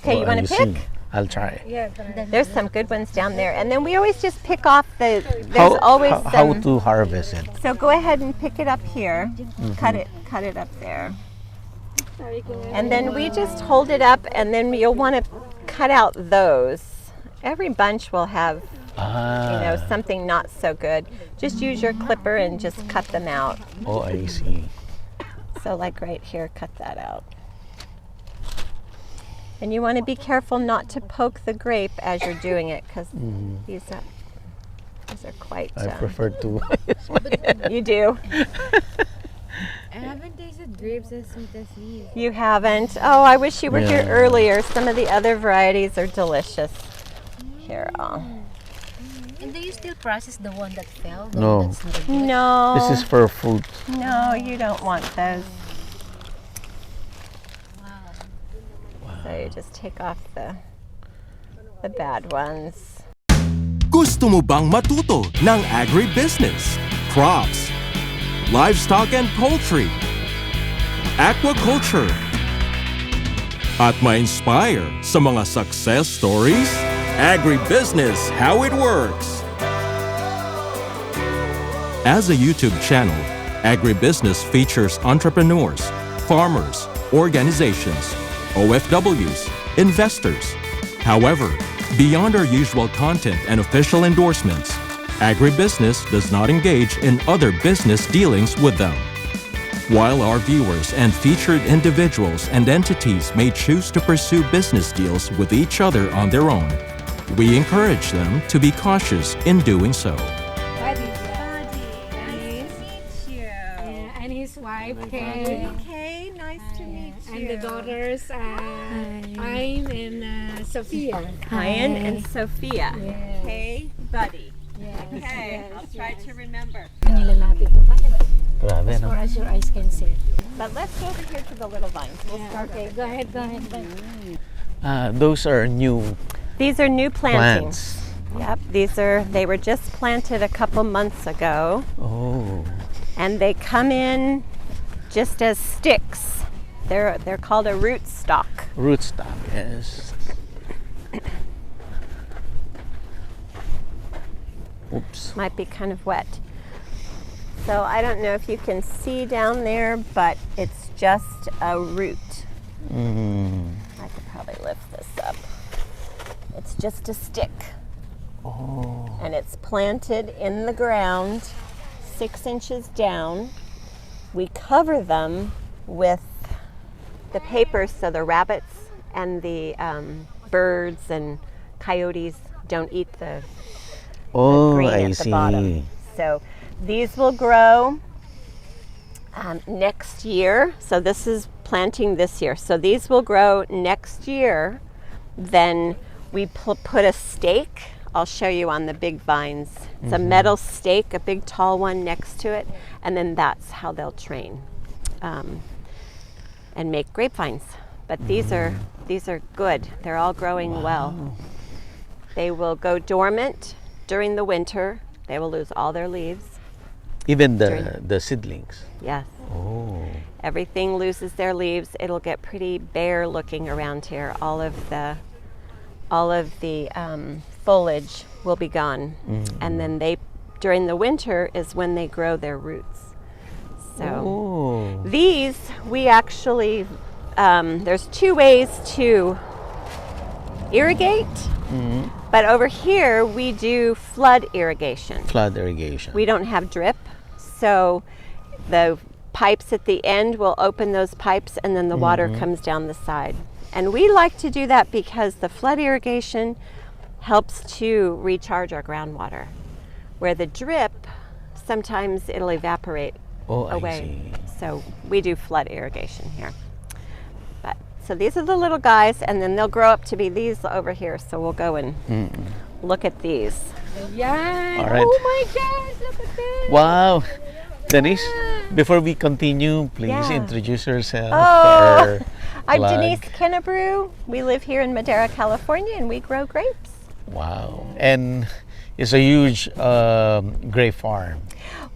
Okay, you want to pick? I'll try. Yeah, There's some good ones down there. And then we always just pick off the, there's How, always how some. to harvest it? So go ahead and pick it up here. Cut it up there. And then we just hold it up, and then you'll want to cut out those. Every bunch will have, something not so good. Just use your clipper and just cut them out. Oh, I see. So like right here, cut that out. And you want to be careful not to poke the grape as you're doing it, because these are quite... I prefer to. You do? I haven't tasted grapes as sweet as these. You haven't? Oh, I wish you were here earlier. Some of the other varieties are delicious. Here, And do you still process the one that fell? No. That's not good? No. This is for fruit. No, you don't want those. So you just take off the bad ones. Gusto mo bang matuto ng agribusiness, crops, livestock and poultry, aquaculture, at ma-inspire sa mga success stories? Agribusiness, how it works. As a YouTube channel, Agribusiness features entrepreneurs, farmers, organizations, OFWs, investors. However, beyond our usual content and official endorsements, Agribusiness does not engage in other business dealings with them. While our viewers and featured individuals and entities may choose to pursue business deals with each other on their own, we encourage them to be cautious in doing so. Buddy. Nice to meet you. And his wife, Kay. Okay, nice to meet you. And the daughters, Ayn and Sophia. Ryan and Sophia. Yes. Okay, buddy. Yes. Okay, I'll try to remember. Kanila natin ito pala. Grabe, As no? far as your eyes can see. But let's go over here to the little vines. We'll start Okay, go ahead. Those are new These are new plantings. plants. Yep, they were just planted a couple months ago, Oh. and they come in just as sticks. They're called a rootstock. Rootstock, yes. Oops. Might be kind of wet. So I don't know if you can see down there, but it's just a root. I could probably lift this up. It's just a stick. Oh. And it's planted in the ground 6 inches down. We cover them with the paper so the rabbits and the birds and coyotes don't eat the green I at see. the bottom. So these will grow next year. So this is planting this year. So these will grow next year. Then we put a stake. I'll show you on the big vines. It's a metal stake, a big tall one next to it. And then that's how they'll train and make grapevines. But these are good. They're all growing well. They will go dormant during the winter. They will lose all their leaves. Even the seedlings. Yes. Oh. Everything loses their leaves. It'll get pretty bare looking around here. All of the foliage will be gone. And then during the winter is when they grow their roots. So these, we actually, there's 2 ways to irrigate. But over here we do flood irrigation. Flood irrigation. We don't have drip, so the pipes at the end will open those pipes and then the water comes down the side. And we like to do that because the flood irrigation helps to recharge our groundwater, where the drip, sometimes it'll evaporate away. So we do flood irrigation here. So these are the little guys, and then they'll grow up to be these over here. So we'll go and look at these. Yeah. All right. Oh my gosh, look at this. Wow. Denise, before we continue, please Yeah. introduce yourself. Oh, I'm Plug. Denise Kennebrew. We live here in Madera, California, and we grow grapes. Wow. And it's a huge grape farm.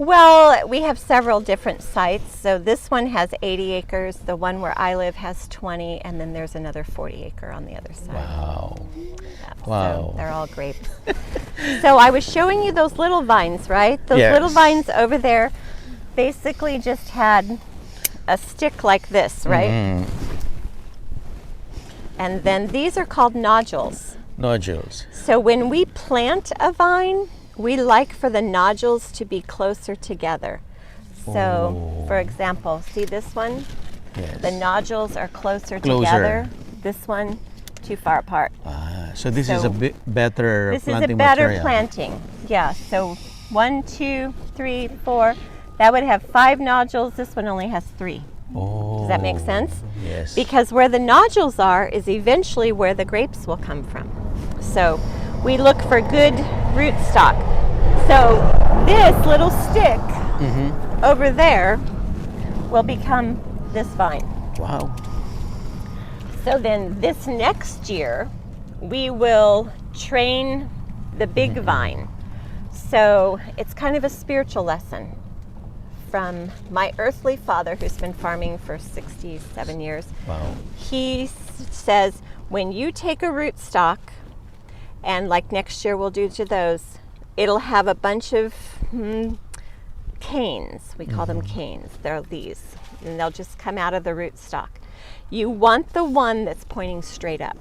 Well, we have several different sites. So this one has 80 acres. The one where I live has 20, and then there's another 40 acre on the other side. Wow. Yeah, Wow. So they're all grapes. So I was showing you those little vines, right? Those Yes. little vines over there basically just had a stick like this, right? Mm. And then these are called nodules. Nodules. So when we plant a vine, we like for the nodules to be closer together. So, Oh. for example, see this one? Yes. The nodules are closer Closer. together. This one, too far apart. So this is So a bit better This is a planting better material. planting. Yeah, so 1, 2, 3, 4. That would have 5 nodules. This one only has 3. Oh. Does that make sense? Yes. Because where the nodules are is eventually where the grapes will come from. So we look for good rootstock. So this little stick over there will become this vine. Wow. So then this next year, we will train the big vine. So it's kind of a spiritual lesson from my earthly father, who's been farming for 67 years. Wow. He says, when you take a rootstock, and like next year we'll do to those, it'll have a bunch of canes. We call them canes. They're these. And they'll just come out of the rootstock. You want the one that's pointing straight up.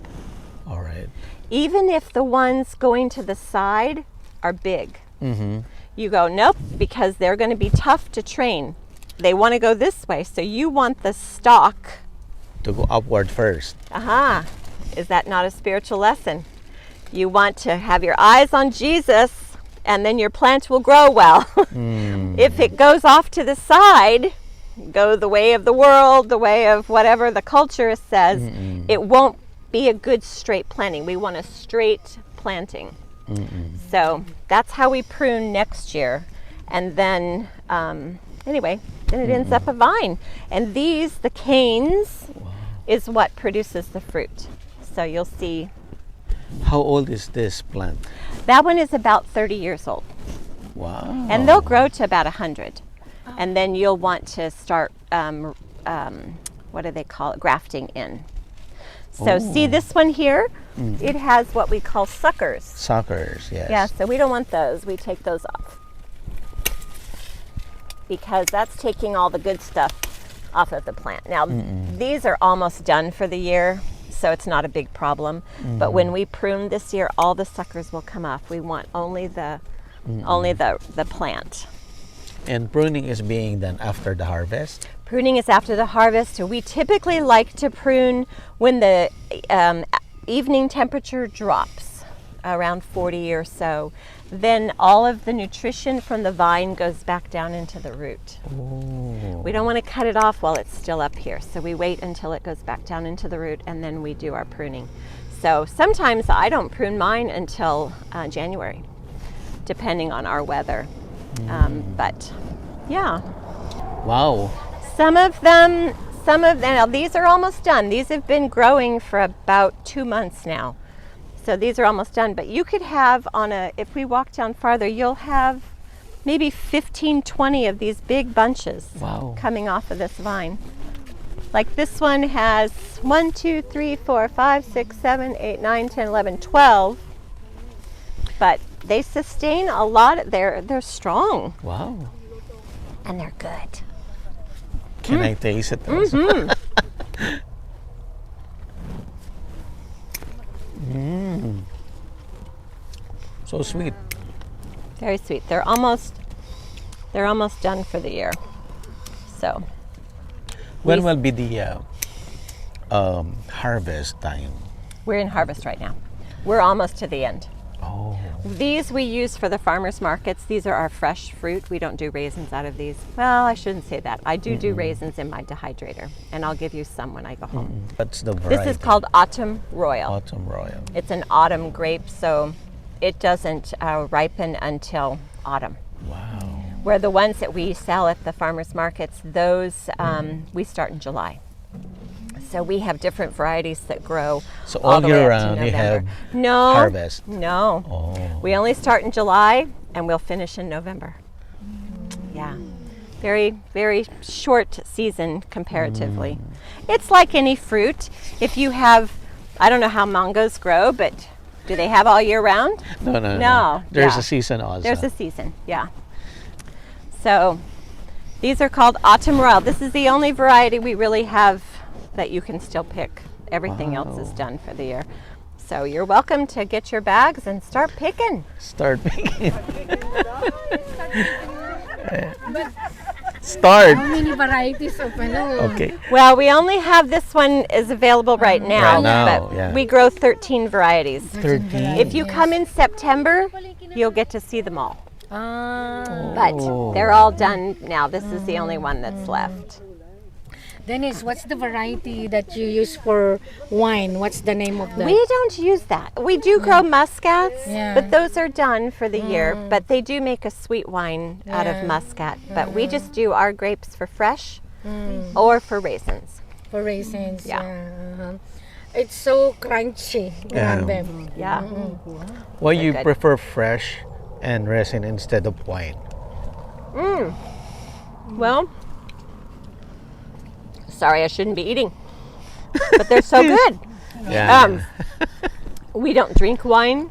All right. Even if the ones going to the side are big. Mm-hmm. You go, nope, because they're going to be tough to train. They want to go this way. So you want the stalk. To go upward first. Aha. Is that not a spiritual lesson? You want to have your eyes on Jesus, and then your plant will grow well. If it goes off to the side, go the way of the world, the way of whatever the culture says, it won't be a good straight planting. We want a straight planting. So that's how we prune next year. And then, anyway, then it ends up a vine. And these, the canes, is what produces the fruit. So you'll see. How old is this plant? That one is about 30 years old. Wow. And they'll grow to about 100. And then you'll want to start, what do they call it, grafting in. So see this one here? It has what we call suckers. Suckers, yes. Yeah, so we don't want those. We take those off. Because that's taking all the good stuff off of the plant. Now, these are almost done for the year, so it's not a big problem. But when we prune this year, all the suckers will come off. We want only the plant. And pruning is being done after the harvest? Pruning is after the harvest. So we typically like to prune when the evening temperature drops around 40 or so. Then all of the nutrition from the vine goes back down into the root. Oh. We don't want to cut it off while it's still up here. So we wait until it goes back down into the root, and then we do our pruning. So sometimes I don't prune mine until January, depending on our weather. But yeah. Wow. Some of them, now these are almost done. These have been growing for about 2 months now. So these are almost done, but you could have if we walk down farther, you'll have maybe 15, 20 of these big bunches coming off of this vine. Like this one has 1, 2, 3, 4, 5, 6, 7, 8, 9, 10, 11, 12. But they sustain a lot. They're strong. Wow. And they're good. Can I taste it also? So sweet. Very sweet. They're almost done for the year. So When will be the harvest time? we're in harvest right now. We're almost to the end. Oh. These we use for the farmers markets. These are our fresh fruit. We don't do raisins out of these. Well, I shouldn't say that. I do raisins in my dehydrator, and I'll give you some when I go home. What's the variety? This is called Autumn Royal. Autumn Royal. It's an autumn grape, so it doesn't ripen until autumn. Wow. Where the ones that we sell at the farmers markets, those we start in July. So we have different varieties that grow So all all the year way up to round you have No, harvest? No. Oh. We only start in July and we'll finish in November. Yeah. Very, very short season comparatively. It's like any fruit. If you have, I don't know how mangoes grow, but do they have all year round? No. There's yeah. a season also. There's a season, yeah. So these are called Autumn Royal. This is the only variety we really have that you can still pick. Everything else is done for the year. So you're welcome to get your bags and start picking. Start picking. Start. How many varieties of Okay. Well, we only have this one is available right now, Right now, but yeah. we grow 13 varieties. 13. If you come in September, you'll get to see them all. But they're all done now. This is the only one that's left. Dennis, what's the variety that you use for wine? What's the name of the? We don't use that. We do grow muscats, Yeah. but those are done for the year. But they do make a sweet wine out of muscat. But we just do our grapes for fresh or for raisins. For raisins. Yeah. It's so crunchy. Yeah. Grabe. Yeah. Why you good. prefer fresh and resin instead of wine? Well, sorry, I shouldn't be eating, but they're so good. Yeah. We don't drink wine,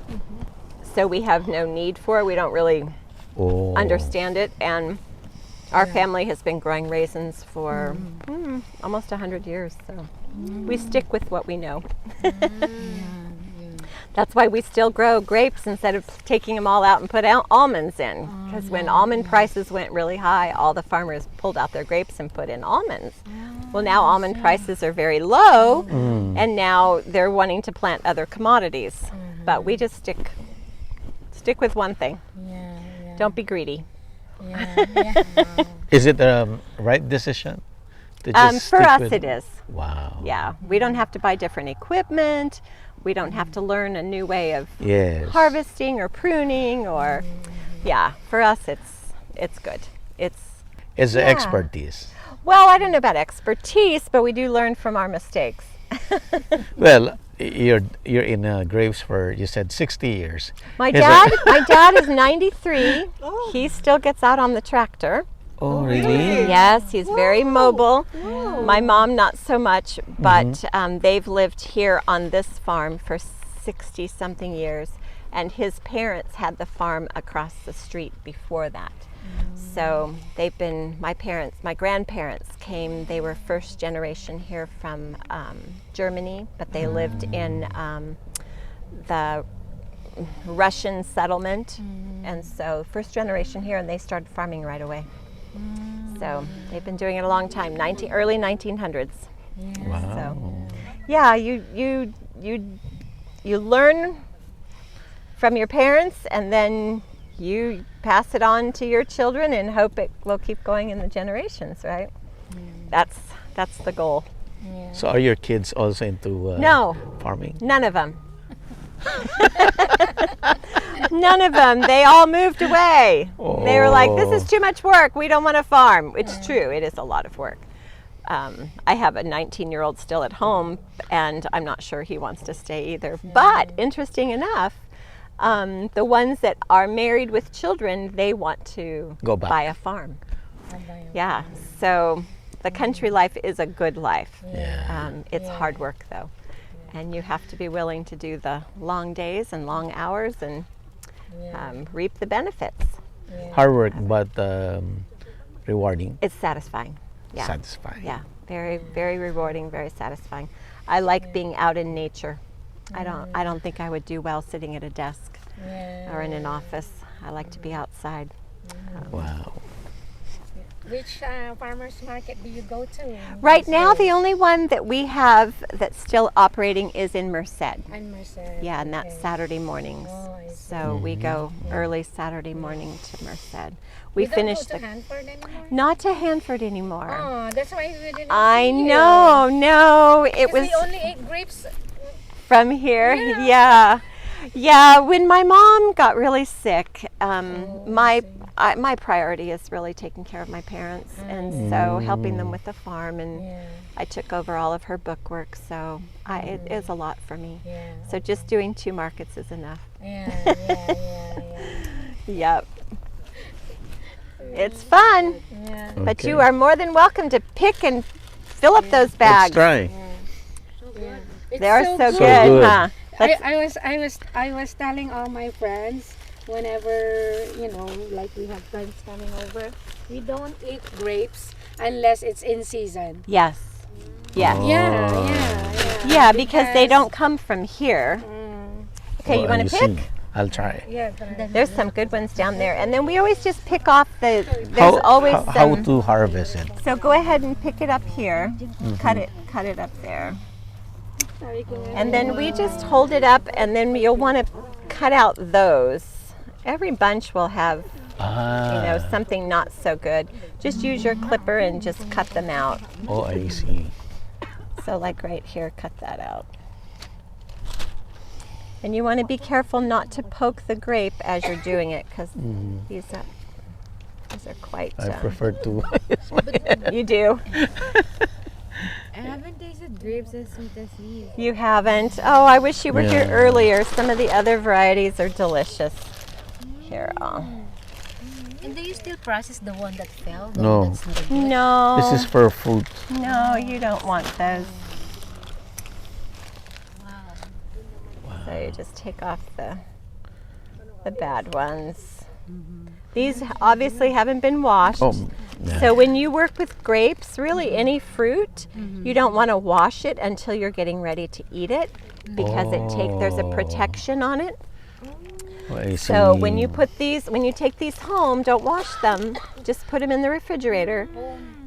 so we have no need for it. We don't really Oh. understand it, and our family has been growing raisins for almost 100 years, so we stick with what we know. That's why we still grow grapes instead of taking them all out and put almonds in, because when almond prices went really high, all the farmers pulled out their grapes and put in almonds. Well, now almond prices are very low, and now they're wanting to plant other commodities, but we just stick with one thing. Don't be greedy. Is it the right decision? To just For stick us, with- it is. Wow. Yeah, we don't have to buy different equipment. We don't have to learn a new way of Yes. harvesting or pruning, or yeah. For us, it's good. It's the expertise. Well, I don't know about expertise, but we do learn from our mistakes. Well, you're in grapes for, you said, 60 years. My Is it- dad is 93. He still gets out on the tractor. Oh, really? Yes, he's very mobile. My mom, not so much, but they've lived here on this farm for 60-something years, and his parents had the farm across the street before that. So they've been, my grandparents came, they were first generation here from Germany, but they lived in the Russian settlement, and so first generation here, and they started farming right away. So they've been doing it a long time, early 1900s. Wow. So yeah, you learn from your parents, and then you pass it on to your children and hope it will keep going in the generations, right? That's the goal. So are your kids also into No. farming? None of them. None of them. They all moved away. They were like, this is too much work. We don't want to farm. It's true. It is a lot of work. I have a 19-year-old still at home, and I'm not sure he wants to stay either. But interesting enough, the ones that are married with children, they want to Go back. buy a farm. Yeah. So the country life is a good life. Yeah. It's hard work, though. And you have to be willing to do the long days and long hours and reap the benefits. Hard work, but rewarding, It's satisfying. Yeah. satisfying. Yeah. Very, very rewarding, very satisfying. I like being out in nature. I don't think I would do well sitting at a desk or in an office. I like to be outside. Wow. Which farmers market do you go to? Right now, the only one that we have that's still operating is in Merced. And Merced. Yeah, and that's Saturday mornings. Oh, I see. So we go early Saturday morning to Merced. We We don't finished go to Hanford anymore? not to Hanford anymore. Oh, that's why we didn't I see you. know, no, it Because was we only ate grapes. from here. Yeah. When my mom got really sick, my priority is really taking care of my parents, and so helping them with the farm, and I took over all of her book work, so it is a lot for me. Yeah. So just doing 2 markets is enough. Yeah. Yep. It's fun, Yeah. but Okay. you are more than welcome to pick and fill up those bags. Let's try. It's They are so, So good, good. huh? Let's- I was telling all my friends whenever, you know, like we have friends coming over, we don't eat grapes unless it's in season. yes. Yes. Oh. Yeah, because they don't come from here. Okay, Oh, you want I to see. pick? I'll try. Yeah. There's some good ones down there. And then we always just pick off the, there's How, always how some. to harvest it? So go ahead and pick it up here. Cut it up there. And then we just hold it up, and then you'll want to cut out those. Every bunch will have, you know, something not so good. Just use your clipper and just cut them out. Oh, I see. So like right here, cut that out. And you want to be careful not to poke the grape as you're doing it, because these are quite. I prefer to. You do. I haven't tasted grapes as sweet as these. You haven't. Oh, I wish you were here Yeah. earlier. Some of the other varieties are delicious. Here, And do you still process the one that fell? The No. one that's not good? no. This is for fruit. No, you don't want those. So you just take off the bad ones. These obviously haven't been washed. Oh, yeah. So when you work with grapes, really any fruit, you don't want to wash it until you're getting ready to eat it, because there's a protection on it. Oh, I So see. when you take these home, don't wash them. Just put them in the refrigerator.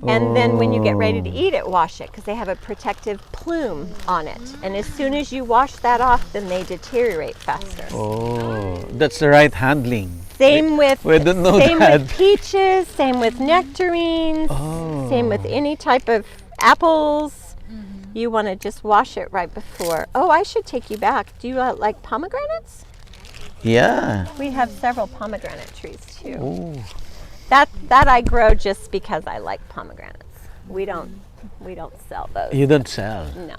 And then when you get ready to eat it, wash it, because they have a protective plume on it. And as soon as you wash that off, then they deteriorate faster. Oh, that's the right handling. Same with we don't know same that. with peaches, same with nectarines, same with any type of apples. You want to just wash it right before. Oh, I should take you back. Do you like pomegranates? Yeah. We have several pomegranate trees too. Oh, That I grow just because I like pomegranates. We don't sell those. you don't sell. No.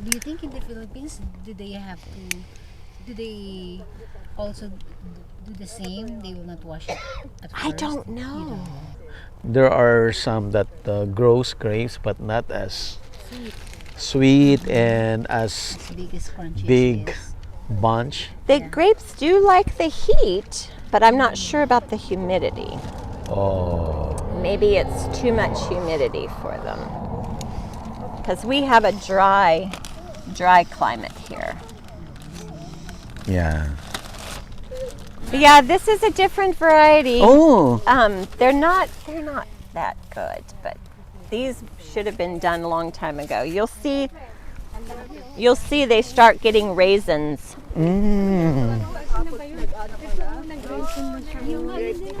Do you think in the Philippines, do they also do the same? They will not wash it at I first? don't know. There are some that grows grapes, but not as sweet and as Big as crunchy as big this. bunch. The grapes do like the heat, but I'm not sure about the humidity. Oh, Maybe it's too much humidity for them. Because we have a dry climate here. yeah. But yeah, this is a different variety. Oh, They're not that good, but these should have been done a long time ago. You'll see they start getting raisins.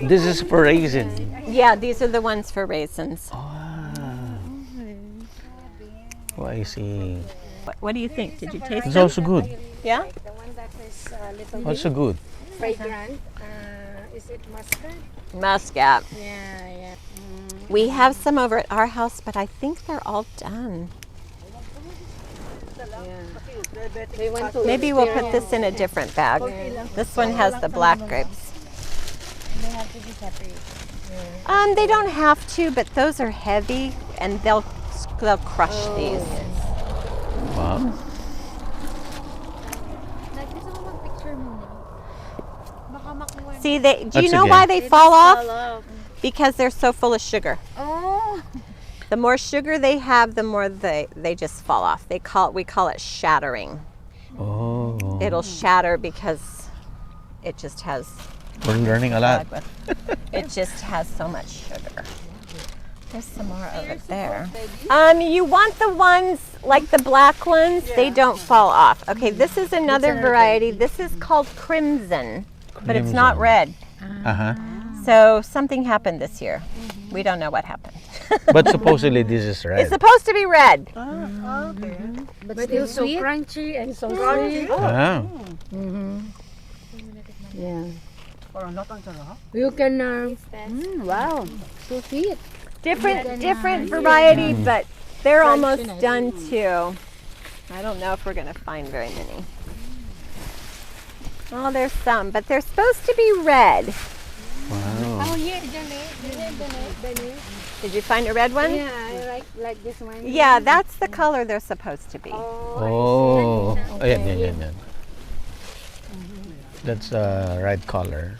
this is for raisin. Yeah, these are the ones for raisins. Oh, I see. What do you think? Did you taste It's them? also good. Yeah? The one that is a little Also good. fragrant. Is it mustard? Muscat. Yeah. We have some over at our house, but I think they're all done. They want to Maybe we'll put this in a different bag. This one has the black grapes. They have to be separated. They don't have to, but those are heavy, and they'll crush these. Wow. Like, gusto ko mag-picture muna. Baka makuha. See, do you That's know okay. why they fall off? Because they're so full of sugar. Oh! The more sugar they have, the more they just fall off. We call it shattering. Oh, It'll shatter because it just has we're learning a lot. it just has so much sugar. There's some more over there. You want the ones like the black ones, they don't fall off. Okay, this is another variety. This is called crimson, but it's not red. Uh-huh. So something happened this year. We don't know what happened. But supposedly this is It's red. supposed to be red. But still so crunchy and so sweet. Ah. Yeah. You can. Wow, so sweet. Different variety, but they're almost done too. I don't know if we're gonna find very many. Oh, there's some, but they're supposed to be red. Wow. Oh yeah, Janet. Did you find a red one? Yeah, I like this one. Yeah, that's the color they're supposed to be. Oh. Ayan, yan, yan, yan. That's the right color.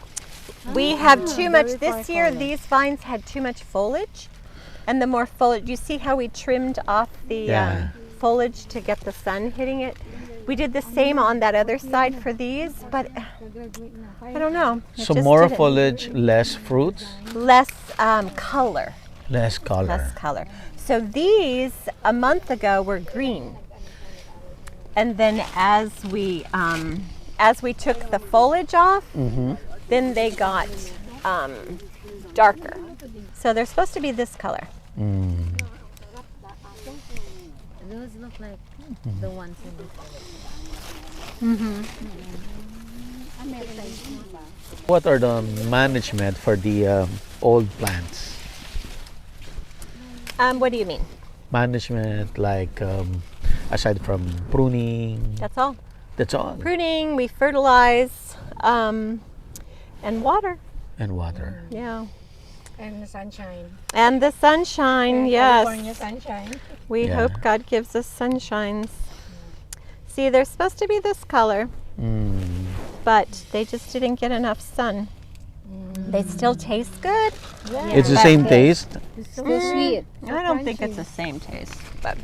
We have too much. very This year, color. these vines had too much foliage. And the more foliage, you see how we trimmed off the Yeah. foliage to get the sun hitting it? We did the same on that other side for these, but I don't know. It So just more didn't- foliage, less fruits, Less color. less color. Less color. So these, a month ago, were green. And then as we took the foliage off, then they got darker. So they're supposed to be this color. Those look like the ones in this. What are the management for the old plants? What do you mean? Management like aside from pruning, That's all. that's all, Pruning, we fertilize, and water. and water. Yeah. And the sunshine. And the sunshine, California yes. sunshine. We Yeah. hope God gives us sunshines. See, they're supposed to be this color, but they just didn't get enough sun. They still taste good. It's the same taste. So sweet. I don't think it's the same taste, but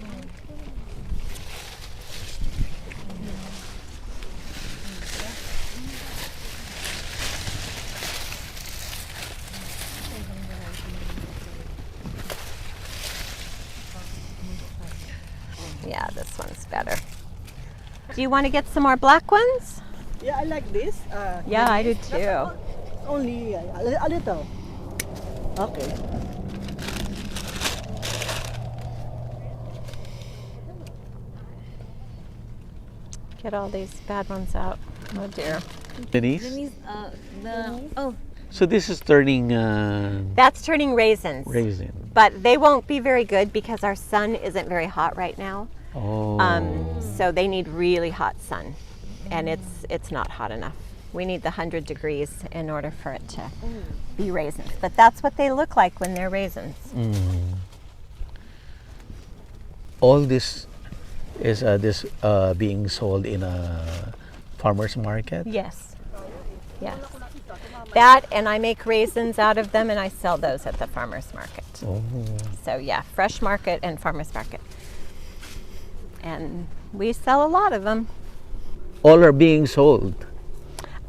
yeah, this one's better. Do you want to get some more black ones? Yeah, I like this. Yeah, I do too. Only a little. Okay. Get all these bad ones out. Oh dear. Denise? So this is turning That's turning raisins. raisin. But they won't be very good because our sun isn't very hot right now. Oh. So they need really hot sun, and it's not hot enough. We need the 100 degrees in order for it to be raisins. But that's what they look like when they're raisins. All this is being sold in a farmer's market. Yes. Yes. That, and I make raisins out of them, and I sell those at the farmer's market. Oh. So yeah, fresh market and farmer's market. And we sell a lot of them. All are being sold.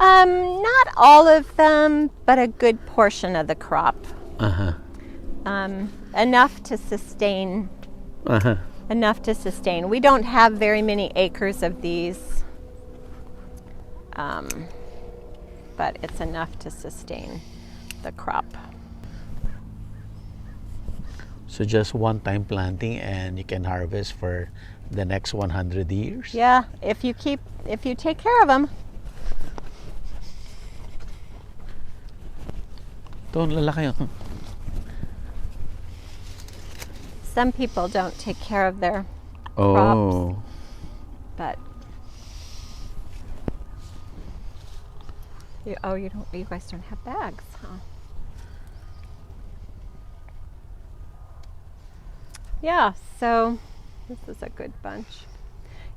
Not all of them, but a good portion of the crop. Enough to sustain. Enough to sustain. We don't have very many acres of these, but it's enough to sustain the crop. So just one time planting and you can harvest for the next 100 years. Yeah, if you take care of them. Ito, ang lalaki. Some people don't take care of their Oh. crops, but you guys don't have bags, huh? Yeah, so this is a good bunch.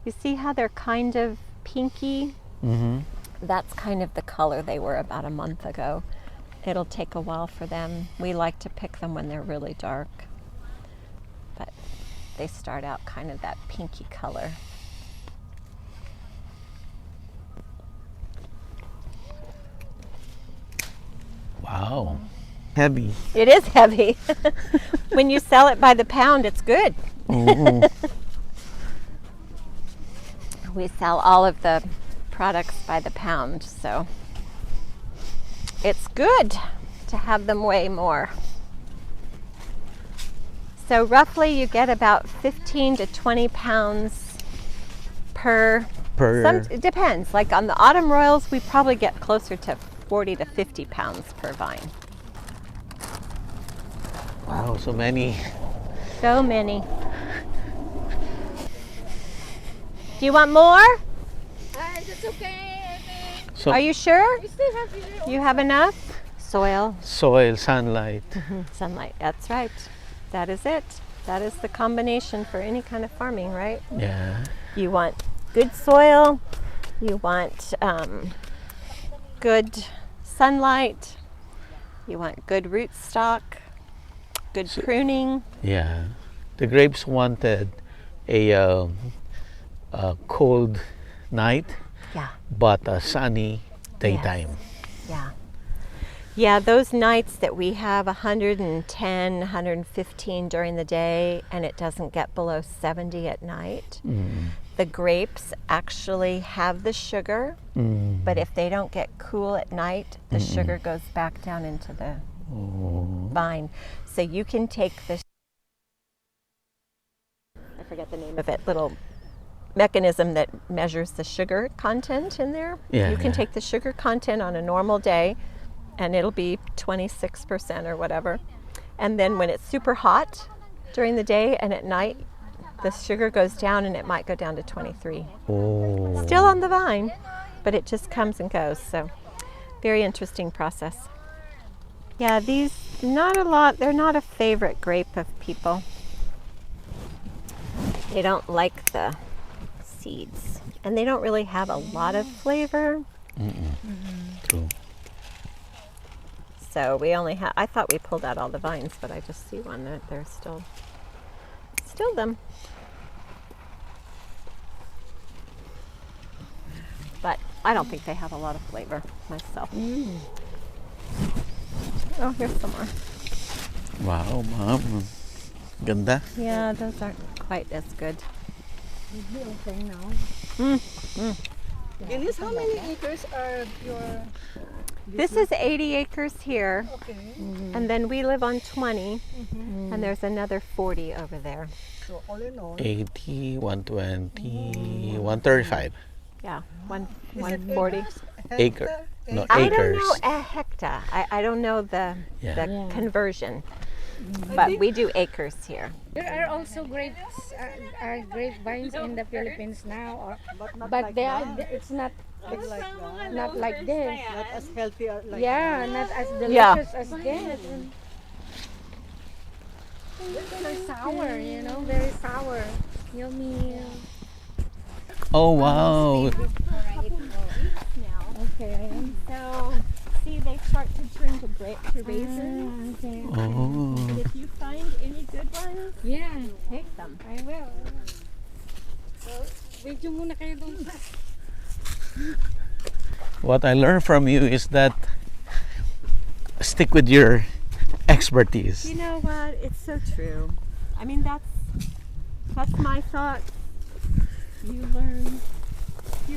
You see how they're kind of pinky? That's kind of the color they were about a month ago. It'll take a while for them. We like to pick them when they're really dark, but they start out kind of that pinky color. Wow. Heavy. It is heavy. When you sell it by the pound, it's good. We sell all of the products by the pound, so it's good to have them weigh more. So roughly you get about 15 to 20 pounds per. It depends. Like on the autumn royals, we probably get closer to 40 to 50 pounds per vine. Wow, so many. So many. Do you want more? It's okay. So Are you sure? We still have here. You have enough? Soil. soil, sunlight. Sunlight. That's right. That is it. That is the combination for any kind of farming, right? Yeah. You want good soil. You want good sunlight. You want good root stock. Good pruning. Yeah. The grapes wanted a cold night, Yeah. but a sunny daytime. Yeah. Yeah, those nights that we have 110, 115 during the day and it doesn't get below 70 at night, the grapes actually have the sugar, but if they don't get cool at night, the sugar goes back down into the vine. So you can take this, I forget the name of it, little mechanism that measures the sugar content in there. Yeah, You can yeah. take the sugar content on a normal day and it'll be 26% or whatever. And then when it's super hot during the day and at night, the sugar goes down and it might go down to 23. Oh. Still on the vine, but it just comes and goes. So very interesting process. Yeah, these, not a lot, they're not a favorite grape of people. They don't like the seeds and they don't really have a lot of flavor. True. So we only have, I thought we pulled out all the vines, but I just see one that there's still them. But I don't think they have a lot of flavor myself. Oh, here's some more. Wow, ma'am. Ganda. Yeah, those aren't quite as good. Okay now. Denise, how many acres are your... This is 80 acres here, Okay. and then we live on 20, and there's another 40 over there. So all in all, 80, 120, 135 Yeah, is it 140. acres? acre. No, I don't acres. know a hectare. I don't know the Yeah. conversion, but we do acres here. There are also grapes, grapevines in the Philippines now, But not but like they that. are, it's not, Not like that. not like this. Not as healthy like Yeah, that. not as Yeah. delicious as this. They're sour, you know, very sour. Yummy. Oh, wow. Okay. So, see, they start to turn to raisins. Okay. Oh. And if you find any good ones, Yeah, take them. I will. So, video muna kayo doon. What I learned from you is that stick with your expertise. You know what? It's so true. I mean, that's my thought. You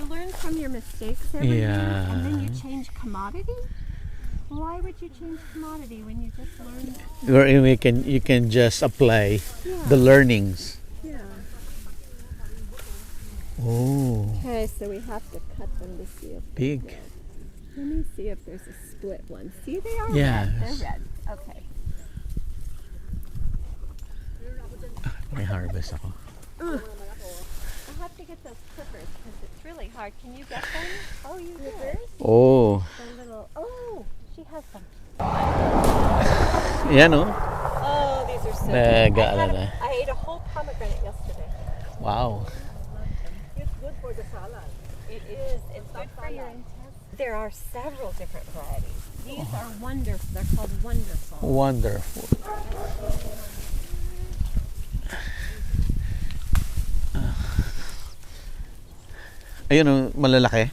learn from your mistakes every year, and then you change commodity. Why would you change commodity when you just learn? Wherein you can just apply the learnings. Yeah. Oh, Okay, so we have to cut them to see if big. Let me see if there's a split one. See, they are Yes. red. They're red. Okay. May harvest ako. I'll have to get those clippers because it's really hard. Can you get them? Oh, you did. Oh, The little. Oh, she has some. yan oh. Oh, these are so Mega good. alala. I ate a whole pomegranate yesterday. Wow. It's good for the salad. It is. It's good for your intestines. There are several different varieties. These are wonderful. They're called wonderful. Wonderful. Ayun oh, malalaki.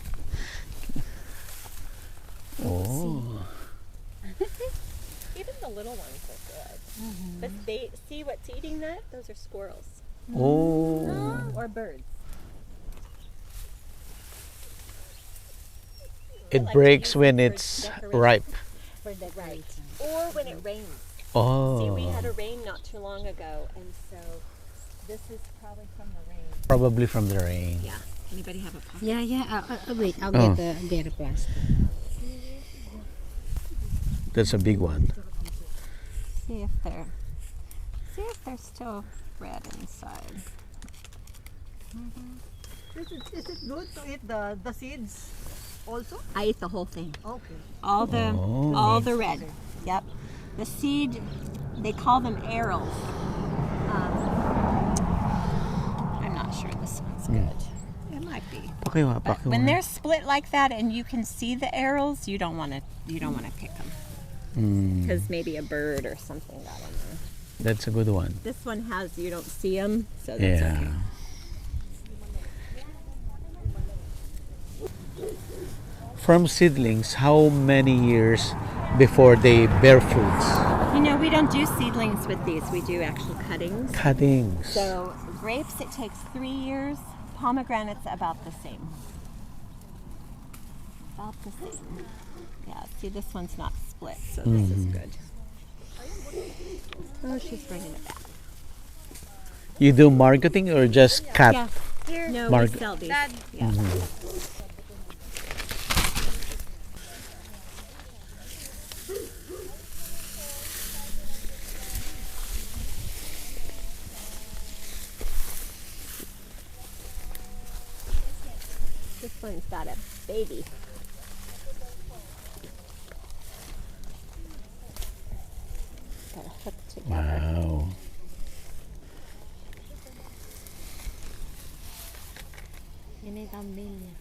Oh. Even the little ones are good. But they see what's eating that? Those are squirrels Oh. or birds. It like to breaks use when it for it's decoration. ripe. For the right. Or when it rains. Oh. See, we had a rain not too long ago, and so this is probably from the rain. Probably from the rain. Yeah. Anybody have a pocket? Yeah. Wait, I'll Oh. get a plastic. That's a big one. See if they're still red inside. Is it good to eat the seeds? also? I eat the whole thing. Okay. All the red. Yep. The seed, they call them arrows. I'm not sure this one's good. It might be. Pakiwa, But pakiwa. when they're split like that and you can see the arrows, you don't want to pick them because maybe a bird or something got in there. That's a good one. This one has, you don't see them, so that's Yeah. okay. From seedlings, how many years before they bear fruits? You know, we don't do seedlings with these. We do actual cuttings. Cuttings. So grapes, it takes 3 years. Pomegranates, about the same. About the same. Yeah, see, this one's not split, so this is good. Oh, she's bringing it back. You do marketing or just cut? Yeah. Here. No, Mark- we sell these. Dad. Yeah. This one's got a baby. Gotta hook together. Wow. Yan ay thumbnail niya.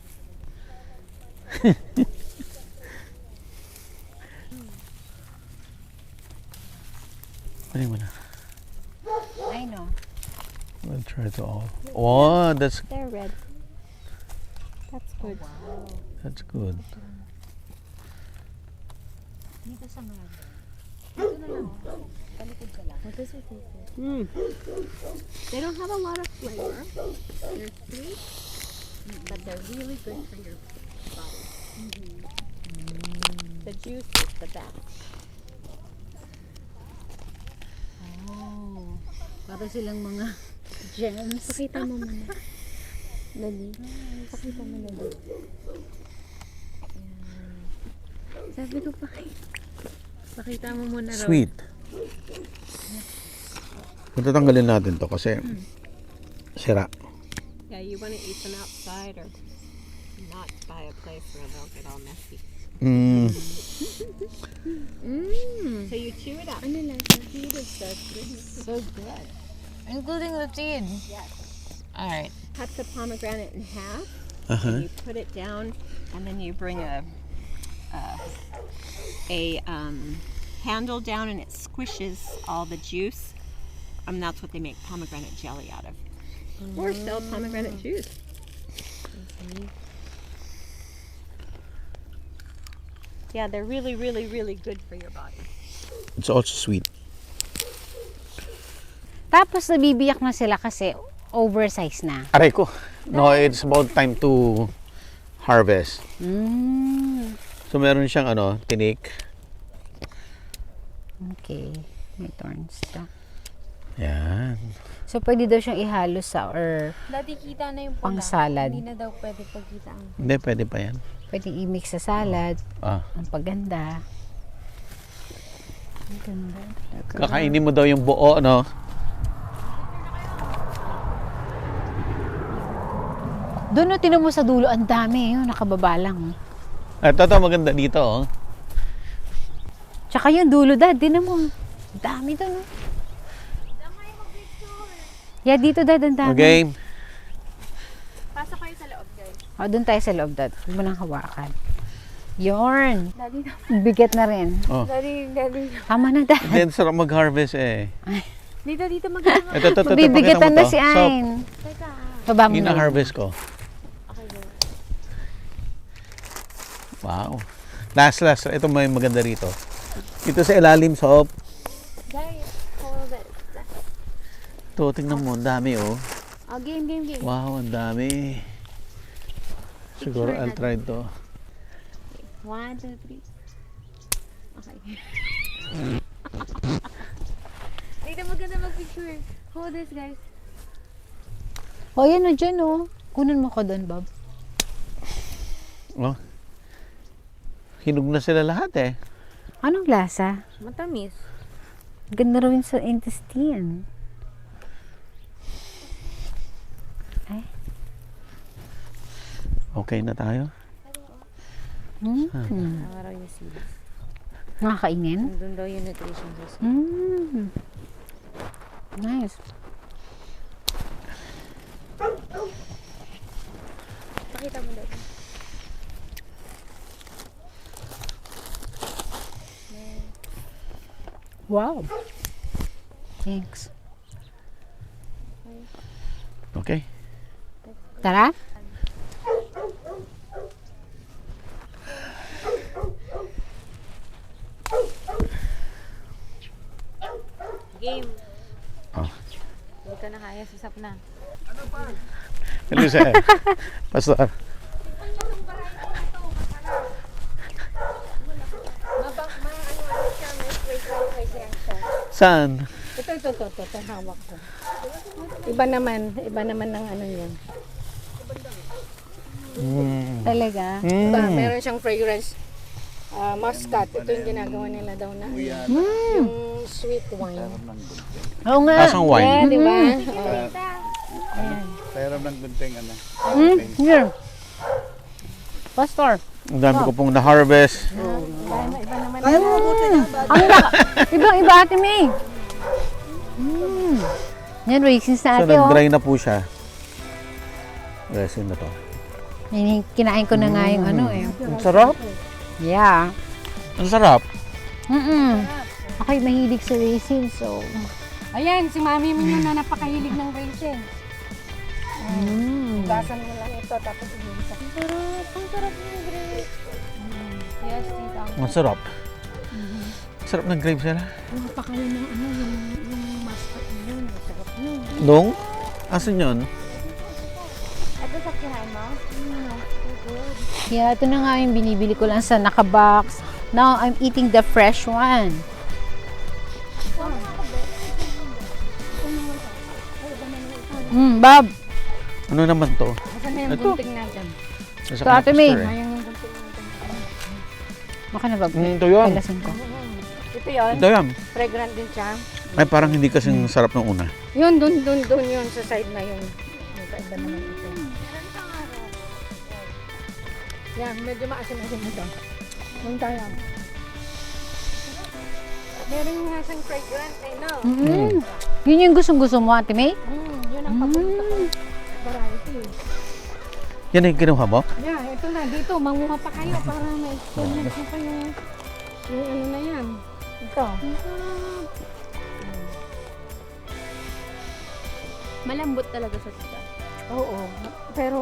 Kunin mo na. I know. We'll try to all. Oh, that's They're red. That's good. good. Dito sa mga. Dito na lang. Talikod ka lang. What does it taste like? They don't have a lot of flavor. They're sweet, but they're really good for your body. The juice is the best. Oh. Para silang mga gems. Pakita mo muna. Dali. Pakita mo na dali. Sabi ko pakita mo muna raw. Sweet. Matatanggalin natin to kasi sira. Yeah, you want to eat them outside or not by a place where they'll get all messy. So you chew it up. Ano lang? Seed is so good. Including the seed. Yes. Alright. Cut the pomegranate in half. Uh-huh. And you put it down, and then you bring a handle down, and it squishes all the juice. And that's what they make pomegranate jelly out of, or sell pomegranate juice. Yeah, they're really, really, really good for your body. It's also sweet. Tapos nabibiyak na sila kasi oversize na. Aray ko. No, it's about time to harvest. So meron siyang tinik. Okay. May thorns siya. Yan. So pwede daw siyang ihalo sa or Daddy, kita na yung pang pula. salad. Hindi na daw pwede pagkita ang. Hindi, pwede pa yan. Pwede i-mix sa salad. Ah. Ang paganda. Ang ganda. Kakainin mo daw yung buo, no? Doon no, tinan mo sa dulo, ang dami. Yun, nakababa lang. Ito maganda dito, oh. Tsaka yung dulo, dad, tinan mo. Ang dami doon, no? Yeah, dito, dad, ang dami. Okay. Pasok kayo sa loob, guys. O, doon tayo sa loob, dad. Huwag mo nang hawakan. Yorn. Daddy, Bigat na rin. daddy. Tama na, dad. Then, sarap mag-harvest eh. Dito magkano. Ito, Mabibigatan pakita mo na to. si Ayn. Teka. Baba mo na. Ina-harvest ko. Wow. Last. Ito may maganda rito. Ito sa ilalim, soap. Guys, hold it. Ito, tingnan mo. Ang dami, oh. Oh, game. Wow, ang dami. Siguro I'll try to. 1, 2, 3. Okay. Dito maganda mag-picture. Hold this, guys. O, yan o, dyan o. Kunin mo ko doon, Bob. Oh. Hinog na sila lahat eh. Anong lasa? Matamis. Ganda rin sa intestine. Okay na tayo? Tama raw yung seeds. Nakakainin? Nandun daw yung nutrition sa seeds. Nice. Pakita mo daw. Wow. Thanks. Okay. Tara. Game. Oh. Hindi ka na kaya, susap na. Hello, sir. Pastor. Saan? Ito, hawak ko. Iba naman ng ano yun. Talaga. Diba, meron siyang fragrance. Muscat. Ito yung ginagawa nila daw na yung sweet wine. Oo nga. Asang wine? Yeah, di ba? Pero ng gunting ano. Here. Pastor. Ang dami ko pong na-harvest. Kaya mo mabuti na ba? Ibang-iba, Ate May. Yan, raisins na So, ate, oh. nag-dry na po siya. Resin na to. Kinain ko na nga yung ano eh. Ang sarap. Yeah. Ang sarap. Ako'y mahilig sa raisins, so... Ayan, si Mami Minyo na napakahilig ng raisin. Gasan mo lang ito, tapos inulit. Ang sarap ng grape. Yes, tita. Ang sarap. Sarap ng grapes nila. Napakain ng ano, yung muscat na yun. Sarap yun. Dong? Asan yun? Ito sa kinain mo? Yeah, ito na nga yung binibili ko lang sa nakabox. Now, I'm eating the fresh one. Bob. Ano naman to? Asan na yung Ito. gunting natin? Nasa Ito, Ate May. canister eh. Ayun yung gunting natin. Baka na, Bob. Ito yun. Palasin ko. Ito yun, Ito yan. fragrant din siya. Ay, parang hindi kasing sarap ng una. Yun, dun yun sa side na yun. Yung kaiba naman ito. Yan, medyo maasim-asim ito. Yung tayo. Meron nga siyang fragrant eh, no? Yun yung gustong-gusto mo, Ate May? Yun ang paborito ko. Variety. Yan yung kinuha mo? Yeah, ito na. Dito, manguha pa kayo para may experience na kayo. Yung ano na yan. Ito. Malambot talaga sa tita. Oo. Pero,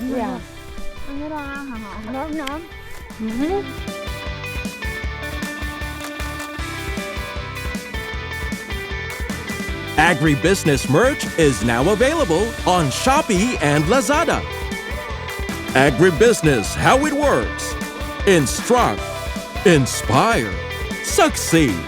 yeah. Ano ra? Norm. Agribusiness merch is now available on Shopee and Lazada. Agribusiness, how it works. Instruct, inspire, succeed.